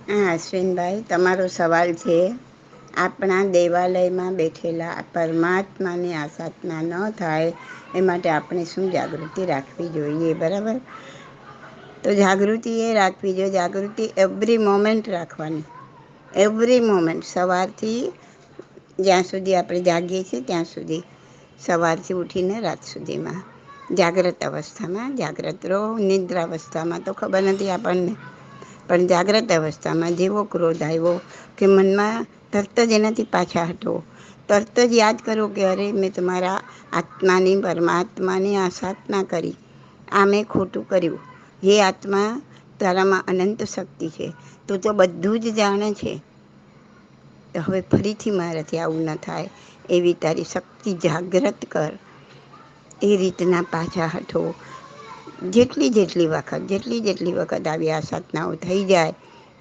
હા અશ્વિનભાઈ, તમારો સવાલ છે આપણા દેવાલયમાં બેઠેલા પરમાત્માની આસાધના ન થાય એ માટે આપણે શું જાગૃતિ રાખવી જોઈએ, બરાબર? તો જાગૃતિ એ રાખવી જોઈએ, જાગૃતિ એવરી મોમેન્ટ રાખવાની. એવરી મોમેન્ટ સવારથી જ્યાં સુધી આપણે જાગીએ છીએ ત્યાં સુધી, સવારથી ઉઠીને રાત સુધીમાં જાગ્રત અવસ્થામાં જાગ્રત રહો. નિદ્રા અવસ્થામાં તો ખબર નથી આપણને, પણ જાગ્રત અવસ્થામાં જેવો ક્રોધ આવ્યો કે મનમાં તરત જ એનાથી પાછા હટો. તરત જ યાદ કરો કે અરે મેં તમારા આત્માની પરમાત્માની આસાધના કરી, આ મેં ખોટું કર્યું. હે આત્મા, તારામાં અનંત શક્તિ છે, તું તો બધું જ જાણે છે. તો હવે ફરીથી મારાથી આવું ન થાય એવી તારી શક્તિ જાગ્રત કર. એ રીતના પાછા હઠો. જેટલી વખત આવી આસાધનાઓ થઈ જાય,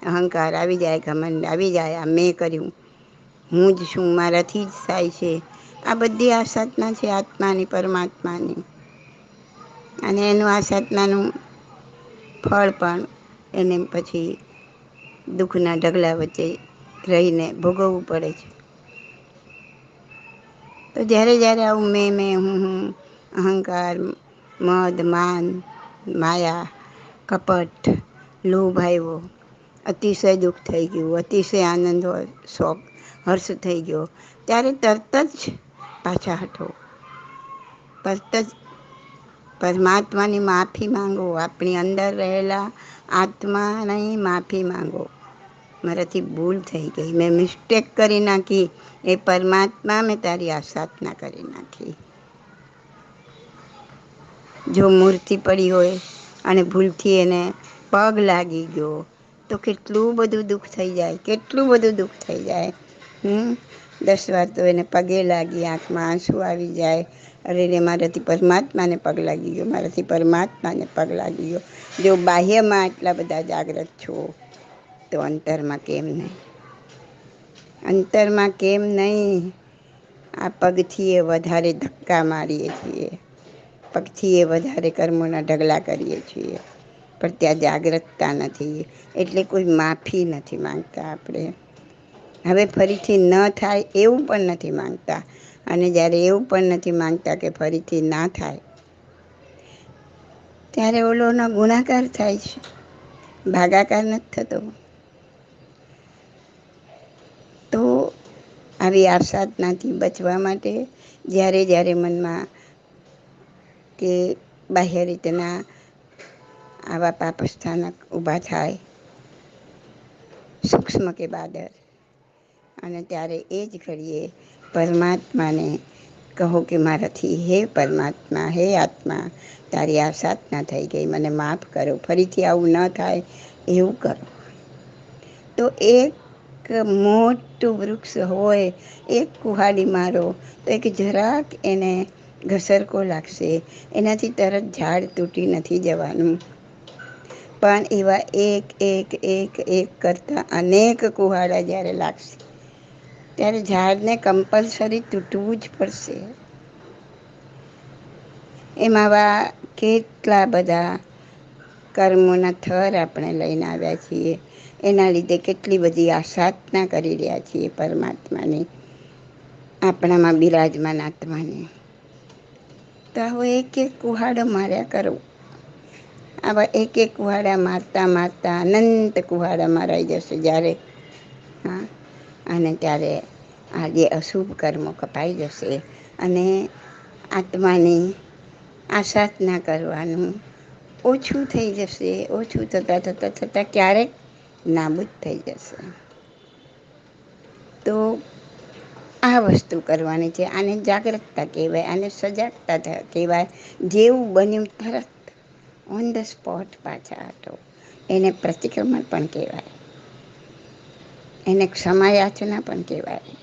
અહંકાર આવી જાય, ઘમંડ આવી જાય, આ મેં કર્યું, હું જ છું, મારાથી જ થાય છે, આ બધી આસાધના છે આત્માની પરમાત્માની. અને એનું આસાધનાનું ફળ પણ એને પછી દુઃખના ઢગલા વચ્ચે રહીને ભોગવવું પડે છે. તો જ્યારે જ્યારે આવું મેં હું અહંકાર, મદ, માન, માયા, કપટ, લોભ આવ્યો, અતિશય દુઃખ થઈ ગયું, અતિશય આનંદ હોય, શોખ, હર્ષ થઈ ગયો, ત્યારે તરત જ પાછા હઠો. તરત જ પરમાત્માની માફી માંગો. આપણી અંદર રહેલા આત્માની માફી માંગો. મારાથી ભૂલ થઈ ગઈ, મેં મિસ્ટેક કરી નાખી, એ પરમાત્મા મેં તારી આસાધના કરી નાખી. જો મૂર્તિ પડી હોય અને ભૂલથી એને પગ લાગી ગયો તો કેટલું બધું દુઃખ થઈ જાય, કેટલું બધું દુઃખ થઈ જાય. 10 વાર તો એને પગે લાગી, આંખમાં આંસુ આવી જાય. અરે રે, મારાથી પરમાત્માને પગ લાગી ગયો, મારાથી પરમાત્માને પગ લાગી ગયો. જો બાહ્યમાં આટલા બધા જાગ્રત છો તો અંતરમાં કેમ નહીં? અંતરમાં કેમ નહીં? આ પગથી એ વધારે ધક્કા મારીએ છીએ, પગથી એ વધારે કર્મોના ઢગલા કરીએ છીએ, પણ ત્યાં જાગ્રતતા નથી, એટલે કોઈ માફી નથી માંગતા આપણે. હવે ફરીથી ન થાય એવું પણ નથી માંગતા. અને જ્યારે એવું પણ નથી માંગતા કે ફરીથી ના થાય, ત્યારે ઓલોનો ગુણાકાર થાય છે, ભાગાકાર નથી થતો. તો આવી આસાધનાથી બચવા માટે જ્યારે જ્યારે મનમાં કે બાહ્ય રીતના આવા પાપસ્થાનક ઊભા થાય, સૂક્ષ્મ કે બાદર, અને ત્યારે એ જ ઘડીએ પરમાત્માને કહો કે મારાથી, હે પરમાત્મા, હે આત્મા, તારી આસાધના થઈ ગઈ, મને માફ કરો, ફરીથી આવું ન થાય એવું કરો. તો એક મોટું વૃક્ષ હોય, એક કુહાડી મારો તો એક જરાક એને ઘસરકો લાગશે, એનાથી તરત ઝાડ તૂટી નથી જવાનું. પણ એવા એક એક એક એક કરતા અનેક કુહાડા જ્યારે લાગશે, ત્યારે ઝાડને કમ્પલસરી તૂટવું જ પડશે. એમાં આવા કેટલા બધા કર્મોના થર આપણે લઈને આવ્યા છીએ, એના લીધે કેટલી બધી આસાધના કરી રહ્યા છીએ પરમાત્માની, આપણામાં બિરાજમાન આત્માની. તો આવો એક એક કુહાડો માર્યા કરો. આવા એક એક કુહાડા મારતા મારતા અનંત કુહાડા મારાઈ જશે જ્યારે, હા, અને ત્યારે આ જે અશુભ કર્મો કપાઈ જશે અને આત્માની આસાધના કરવાનું ઓછું થઈ જશે. ઓછું થતાં થતાં થતાં ક્યારેક નાબૂદ થઈ જશે. તો આ વસ્તુ કરવાની છે. આને જાગૃતતા કહેવાય, આને સજાગતા કહેવાય. જેવું બન્યું તરત ઓન ધ સ્પોટ પાછા હટો. એને પ્રતિક્રમણ પણ કહેવાય, એને ક્ષમાયાચના પણ કહેવાય.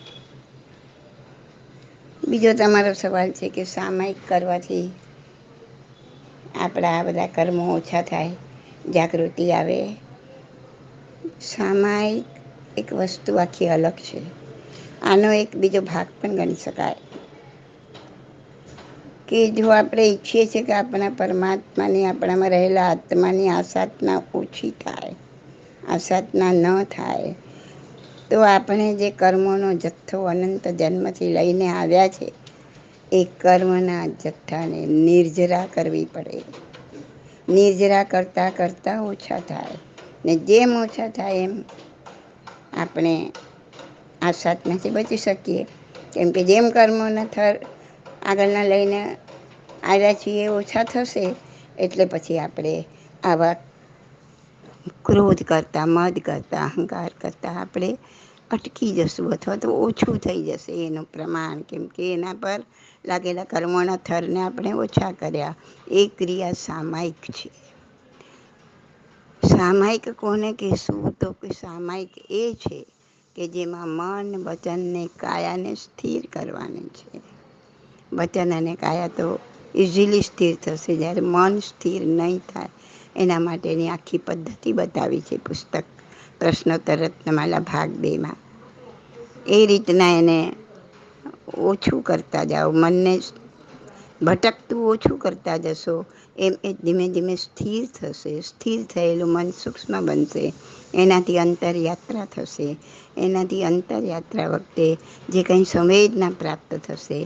બીજો તમારો સવાલ છે કે સામાયિક કરવાથી આપણા આ બધા કર્મો ઓછા થાય, જાગૃતિ આવે. સામાયિક એક વસ્તુ આખી અલગ છે. આનો એક બીજો ભાગ પણ ગણી શકાય કે જો આપણે ઈચ્છીએ છીએ કે આપણા પરમાત્માની, આપણામાં રહેલા આત્માની આસાધના ઓછી થાય, આ સાધના ન થાય તો આપણે જે કર્મોનો જથ્થો અનંત જન્મથી લઈને આવ્યા છે એ કર્મના જથ્થાને નિર્જરા કરવી પડે. નિર્જરા કરતાં કરતાં ઓછા થાય ને જેમ ઓછા થાય એમ આપણે આ સાધનાથી બચી શકીએ. કેમ કે જેમ કર્મોના થર આગળના લઈને આવ્યા છીએ ઓછા થશે એટલે પછી આપણે આવા ક્રોધ કરતા, મદ કરતા, અહંકાર કરતા આપણે અટકી જશું અથવા તો ઓછું થઈ જશે એનું પ્રમાણ. કેમ કે એના પર લાગેલા કર્મોના થરને આપણે ઓછા કર્યા. એ ક્રિયા સામાયિક છે. સામાયિક કોને કહેશું? તો કે સામાયિક એ છે કે જેમાં મન, વચનને, કાયાને સ્થિર કરવાની છે. વચન અને કાયા તો ઇઝીલી સ્થિર થશે, જ્યારે મન સ્થિર નહીં થાય એના માટેની આખી પદ્ધતિ બતાવી છે પુસ્તક પ્રશ્નોત્તર રત્નમાલા ભાગ 2માં. એ રીતના એને ઓછું કરતા જાઓ, મનને ભટકતું ઓછું કરતા જશો એમ એ ધીમે ધીમે સ્થિર થશે. સ્થિર થયેલું મન સૂક્ષ્મ બનશે, એનાથી અંતરયાત્રા થશે. એનાથી અંતરયાત્રા વખતે જે કંઈ સંવેદના પ્રાપ્ત થશે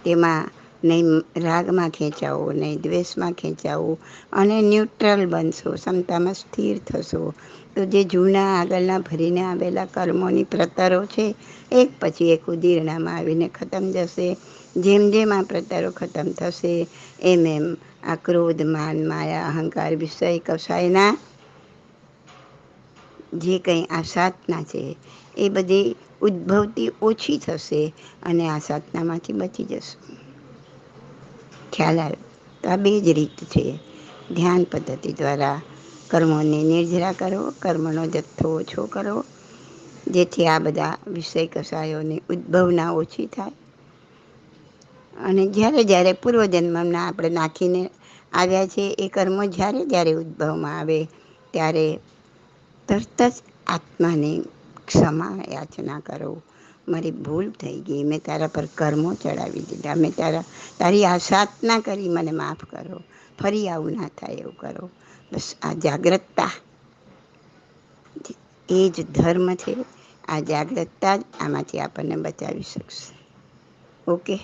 તેમાં નહીં રાગમાં ખેંચાવો, નહીં દ્વેષમાં ખેંચાવો અને ન્યુટ્રલ બનશો, ક્ષમતામાં સ્થિર થશો. તો જે જૂના આગળના ભરીને આવેલા કર્મોની પ્રતરો છે એક પછી એક ઉદીરણામાં આવીને ખતમ જશે. જેમ જેમ આ પ્રતરો ખતમ થશે એમ એમ આ ક્રોધ, માન, માયા, અહંકાર, વિષય કસાયના જે કંઈ આ સાધના છે એ બધી ઉદ્ભવતી ઓછી થશે અને આ સાધનામાંથી બચી જશું. ખ્યાલ આવે તો આ બે જ રીત છે. ધ્યાન પદ્ધતિ દ્વારા કર્મોને નિર્જરા કરો, કર્મનો જથ્થો ઓછો કરો, જેથી આ બધા વિષય કસાયોની ઉદ્ભવના ઓછી થાય. અને જ્યારે જ્યારે પૂર્વજન્મના આપણે નાખીને આવ્યા છે એ કર્મો જ્યારે જ્યારે ઉદ્ભવમાં આવે ત્યારે તરત જ આત્માને ક્ષમા યાચના કરો. મારી ભૂલ થઈ ગઈ, મેં તારા પર કર્મો ચડાવી દીધા, મેં તારી આ સાધના કરી, મને માફ કરો, ફરી આવું ના થાય એવું કરો. બસ આ જાગ્રતતા એ જ ધર્મ છે. આ જાગ્રતતા જ આમાંથી આપણને બચાવી શકશે. ઓકે.